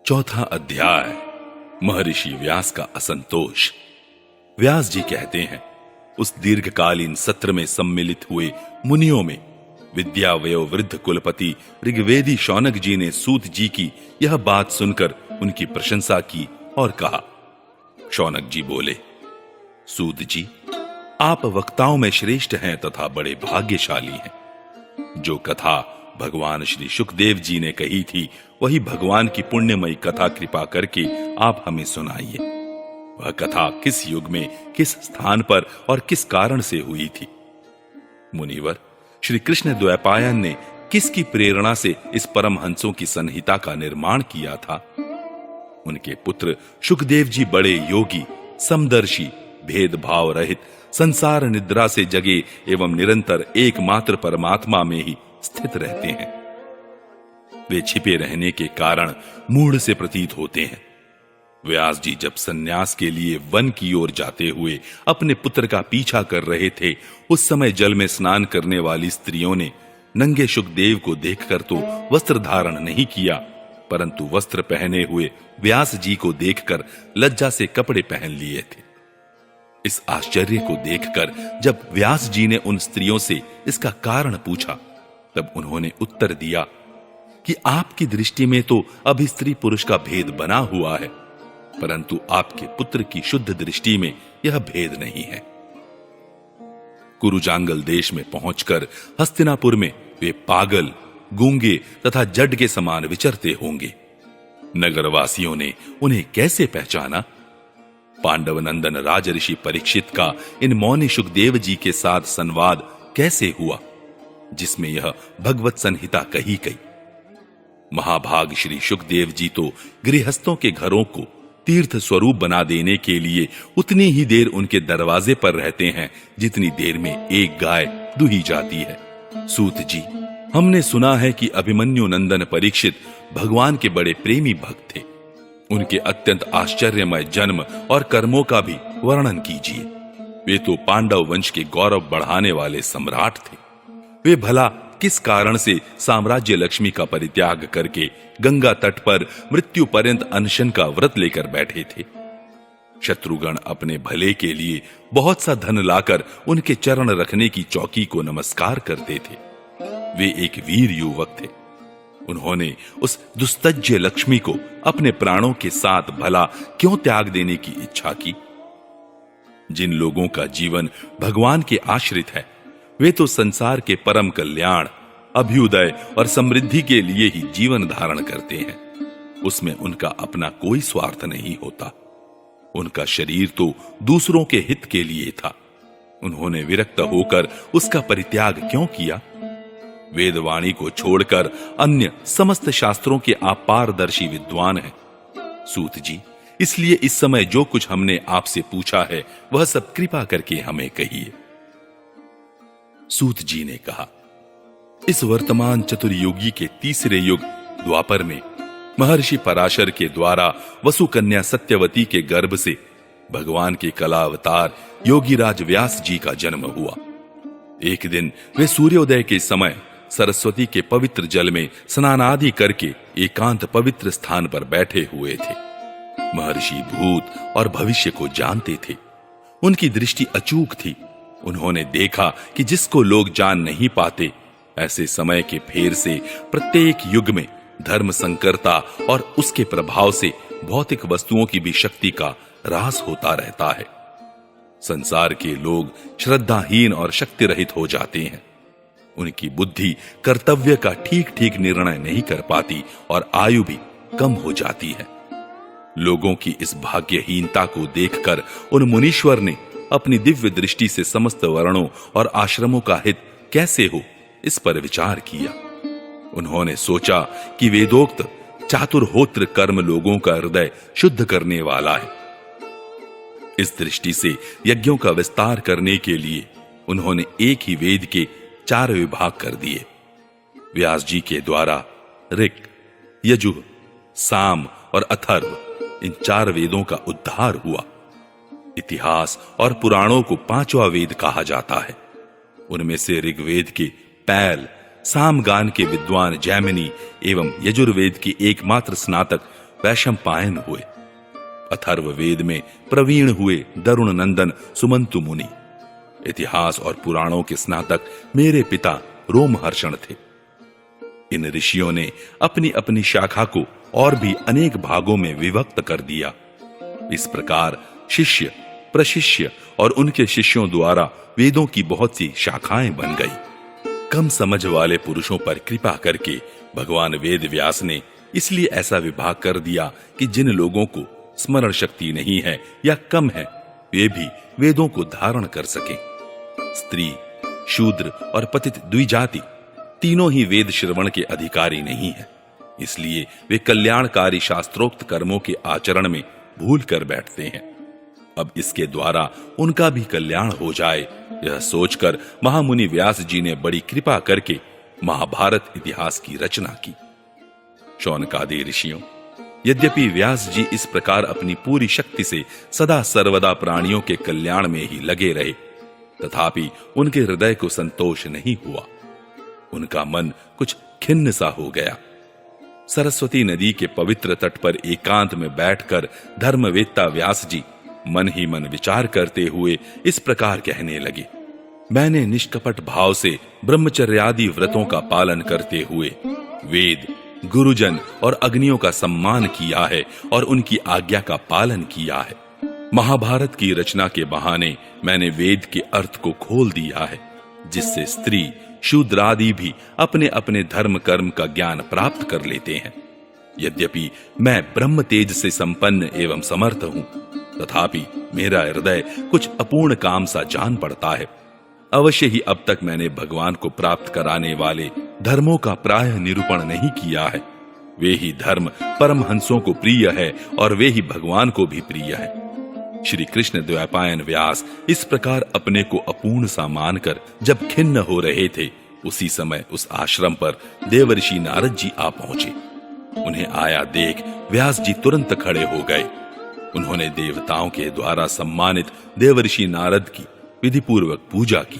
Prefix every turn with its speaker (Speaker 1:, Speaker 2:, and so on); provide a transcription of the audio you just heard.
Speaker 1: चौथा अध्याय। महर्षि व्यास का असंतोष। व्यास जी कहते हैं, उस दीर्घकालीन सत्र में सम्मिलित हुए मुनियों में विद्यावयो वृद्ध कुलपति ऋग्वेदी शौनक जी ने सूत जी की यह बात सुनकर उनकी प्रशंसा की और कहा। शौनक जी बोले, सूत जी, आप वक्ताओं में श्रेष्ठ हैं तथा बड़े भाग्यशाली हैं। जो कथा भगवान श्री सुखदेव जी ने कही थी, वही भगवान की पुण्यमयी कथा कृपा करके आप हमें सुनाइए। वह कथा किस युग में, किस स्थान पर और किस कारण से हुई थी? मुनिवर, श्री कृष्ण द्वैपायन ने किसकी प्रेरणा से इस परमहंसों की संहिता का निर्माण किया था? उनके पुत्र सुखदेव जी बड़े योगी, समदर्शी, भेदभाव रहित, संसार निद्रा से जगे एवं निरंतर एकमात्र परमात्मा में ही स्थित रहते हैं। वे छिपे रहने के कारण मूढ़ से प्रतीत होते हैं। व्यास जी जब सन्यास के लिए वन की ओर जाते हुए अपने पुत्र का पीछा कर रहे थे, उस समय जल में स्नान करने वाली स्त्रियों ने नंगे सुखदेव को देखकर तो वस्त्र धारण नहीं किया, परंतु वस्त्र पहने हुए व्यास जी को देखकर लज्जा से कपड़े पहन लिए थे। इस आश्चर्य को देखकर जब व्यास जी ने उन स्त्रियों से इसका कारण पूछा, तब उन्होंने उत्तर दिया कि आपकी दृष्टि में तो अभी स्त्री पुरुष का भेद बना हुआ है, परंतु आपके पुत्र की शुद्ध दृष्टि में यह भेद नहीं है। कुरुजांगल देश में पहुंचकर हस्तिनापुर में वे पागल, गूंगे तथा जड के समान विचरते होंगे। नगरवासियों ने उन्हें कैसे पहचाना? पांडव नंदन राजऋषि परीक्षित का इन मौनी सुखदेव जी के साथ संवाद कैसे हुआ, जिसमें यह भगवत संहिता कही गई? महाभाग श्री सुखदेव जी तो गृहस्थों के घरों को तीर्थ स्वरूप बना देने के लिए उतनी ही देर उनके दरवाजे पर रहते हैं जितनी देर में एक गाय दूही जाती है। सूत जी, हमने सुना है कि अभिमन्यु नंदन परीक्षित भगवान के बड़े प्रेमी भक्त थे। उनके अत्यंत आश्चर्यमय जन्म और कर्मों का भी वर्णन कीजिए। वे तो पांडव वंश के गौरव बढ़ाने वाले सम्राट थे। वे भला किस कारण से साम्राज्य लक्ष्मी का परित्याग करके गंगा तट पर मृत्यु पर्यंत अनशन का व्रत लेकर बैठे थे? शत्रुगण अपने भले के लिए बहुत सा धन लाकर उनके चरण रखने की चौकी को नमस्कार करते थे। वे एक वीर युवक थे। उन्होंने उस दुस्तज्य लक्ष्मी को अपने प्राणों के साथ भला क्यों त्याग देने की इच्छा की? जिन लोगों का जीवन भगवान के आश्रित है, वे तो संसार के परम कल्याण, अभ्युदय और समृद्धि के लिए ही जीवन धारण करते हैं। उसमें उनका अपना कोई स्वार्थ नहीं होता। उनका शरीर तो दूसरों के हित के लिए था। उन्होंने विरक्त होकर उसका परित्याग क्यों किया? वेदवाणी को छोड़कर अन्य समस्त शास्त्रों के आप पारदर्शी विद्वान हैं। सूत जी, इसलिए इस समय जो कुछ हमने आपसे पूछा है, वह सब कृपा करके हमें कहिए। सूत जी ने कहा, इस वर्तमान चतुर्युगी के तीसरे युग द्वापर में महर्षि पराशर के द्वारा वसु कन्या सत्यवती के गर्भ से भगवान के कला अवतार योगीराज व्यास जी का जन्म हुआ। एक दिन वे सूर्योदय के समय सरस्वती के पवित्र जल में स्नानादि करके एकांत पवित्र स्थान पर बैठे हुए थे। महर्षि भूत और भविष्य को जानते थे। उनकी दृष्टि अचूक थी। उन्होंने देखा कि जिसको लोग जान नहीं पाते, ऐसे समय के फेर से प्रत्येक युग में धर्म संकरता और उसके प्रभाव से भौतिक वस्तुओं की भी शक्ति का ह्रास होता रहता है। संसार के लोग श्रद्धाहीन और शक्ति रहित हो जाते हैं। उनकी बुद्धि कर्तव्य का ठीक ठीक निर्णय नहीं कर पाती और आयु भी कम हो जाती है। लोगों की इस भाग्यहीनता को देखकर उन मुनीश्वर ने अपनी दिव्य दृष्टि से समस्त वर्णों और आश्रमों का हित कैसे हो, इस पर विचार किया। उन्होंने सोचा कि वेदोक्त चातुर्होत्र कर्म लोगों का हृदय शुद्ध करने वाला है। इस दृष्टि से यज्ञों का विस्तार करने के लिए उन्होंने एक ही वेद के 4 विभाग कर दिए। व्यास जी के द्वारा ऋक्, यजुः, साम और अथर्व, इन 4 वेदों का उद्धार हुआ। इतिहास और पुराणों को 5वां वेद कहा जाता है। उनमें से ऋग्वेद के पैल, सामगान के विद्वान जैमिनी एवं यजुर्वेद की एकमात्र स्नातक वैशंपायन हुए। अथर्व वेद में प्रवीण हुए दरुण नंदन सुमंतु मुनि। इतिहास और पुराणों के स्नातक मेरे पिता रोमहर्षण थे। इन ऋषियों ने अपनी अपनी शाखा को और भी अनेक भागों में विभक्त कर दिया। इस प्रकार शिष्य, प्रशिष्य और उनके शिष्यों द्वारा वेदों की बहुत सी शाखाएं बन गई। कम समझ वाले पुरुषों पर कृपा करके भगवान वेद व्यास ने इसलिए ऐसा विभाग कर दिया कि जिन लोगों को स्मरण शक्ति नहीं है या कम है, वे भी वेदों को धारण कर सकें। स्त्री, शूद्र और पतित द्विजाति तीनों ही वेद श्रवण के अधिकारी नहीं है, इसलिए वे कल्याणकारी शास्त्रोक्त कर्मों के आचरण में भूल कर बैठते हैं। अब इसके द्वारा उनका भी कल्याण हो जाए, यह सोचकर महामुनि व्यास जी ने बड़ी कृपा करके महाभारत इतिहास की रचना की। शौनकादि ऋषियों, यद्यपि व्यास जी इस प्रकार अपनी पूरी शक्ति से सदा सर्वदा प्राणियों के कल्याण में ही लगे रहे, तथापि उनके हृदय को संतोष नहीं हुआ। उनका मन कुछ खिन्न सा हो गया। सरस्वती नदी के पवित्र तट पर एकांत में बैठकर धर्मवेत्ता व्यास जी मन ही मन विचार करते हुए इस प्रकार कहने लगे, मैंने निष्कपट भाव से ब्रह्मचर्यादि व्रतों का पालन करते हुए वेद, गुरुजन और अग्नियों का सम्मान किया है और उनकी आज्ञा का पालन किया है। महाभारत की रचना के बहाने मैंने वेद के अर्थ को खोल दिया है, जिससे स्त्री, शूद्र आदि भी अपने अपने धर्म कर्म का ज्ञान प्राप्त कर लेते हैं। यद्यपि मैं ब्रह्म तेज से संपन्न एवं समर्थ हूं, तथापि मेरा हृदय कुछ अपूर्ण काम सा जान पड़ता है। अवश्य ही अब तक मैंने भगवान को प्राप्त कराने वाले धर्मों का प्रायः निरूपण नहीं किया है। वे ही धर्म परमहंसों को प्रिय है और वे ही भगवान को भी प्रिय है। श्री कृष्ण द्वैपायन व्यास इस प्रकार अपने को अपूर्ण सा मानकर जब खिन्न हो रहे थे, उसी समय उस आश्रम पर देवर्षि नारद जी आ पहुंचे। उन्हें आया देख व्यास जी तुरंत खड़े हो गए। उन्होंने देवताओं के द्वारा सम्मानित देवर्षि नारद की विधिपूर्वक पूजा की।